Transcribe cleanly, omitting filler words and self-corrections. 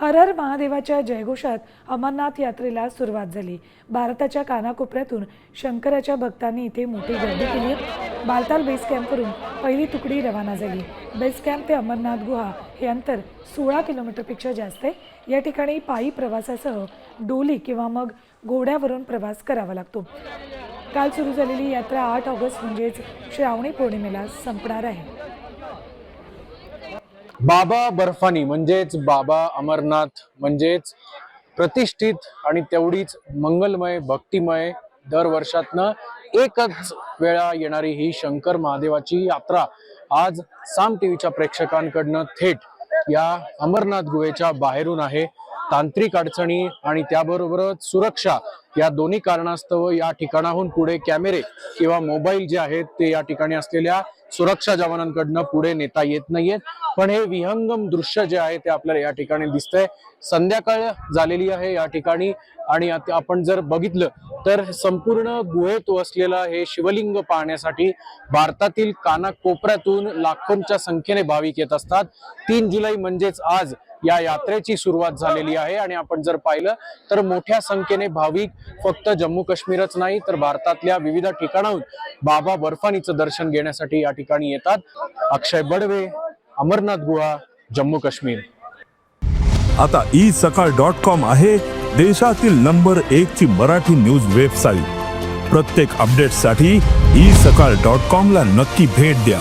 हर हर महादेवाच्या जयघोषात अमरनाथ यात्रेला सुरुवात झाली। भारताच्या कानाकोपऱ्यातून शंकराच्या भक्तांनी इथे मोठी गर्दी केली आहे। बालताल बेस कॅम्पवरून पहिली तुकडी रवाना झाली। बेस कॅम्प ते अमरनाथ गुहा हे अंतर 16 किलोमीटरपेक्षा जास्त आहे। या ठिकाणी पायी प्रवासासह डोली किंवा मग घोड्यावरून प्रवास करावा लागतो। काल सुरू झालेली यात्रा 8 ऑगस्ट म्हणजेच श्रावणी पौर्णिमेला संपणार आहे। बाबा बर्फानी म्हणजेच बाबा अमरनाथ म्हणजेच प्रतिष्ठित आणि तेवढीच मंगलमय भक्तिमय दर वर्षातनं एकच वेळा येणारी ही शंकर महादेवाची यात्रा आज साम टीव्हीच्या प्रेक्षकांकडनं थेट या अमरनाथ गुहेच्या बाहेरून आहे। तांत्रिक अडचणी आणि त्याबरोबरच सुरक्षा या दोन्ही कारणास्तव या ठिकाणाहून पुढे कॅमेरे किंवा मोबाईल जे आहेत ते या ठिकाणी असलेल्या सुरक्षा जवानांकडनं पुढे नेता येत नाहीयेत। पण हे विहंगम दृश्य जे आहे ते आपल्याला या ठिकाणी दिसतंय। संध्याकाळ झालेली आहे या ठिकाणी आणि आपण जर बघितलं तर संपूर्ण गुहेत वसलेलं हे शिवलिंग पाहण्यासाठी भारतातील कानाकोपऱ्यातून लाखोंच्या संख्येने भाविक येत असतात। 3 जुलै म्हणजेच आज या यात्रेची सुरुवात झालेली आहे आणि आपण जर पाहिलं तर मोठ्या संख्येने भाविक फक्त जम्मू काश्मीरच नाही तर भारतातल्या विविध ठिकाणाहून बाबा बर्फानीचं दर्शन घेण्यासाठी या ठिकाणी येतात। अक्षय बडवे, अमरनाथ गुहा, जम्मू काश्मीर। आता isakal.com आहे देशातील नंबर 1 ची मराठी न्यूज वेबसाईट। प्रत्येक अपडेटसाठी isakal.com ला नक्की भेट द्या।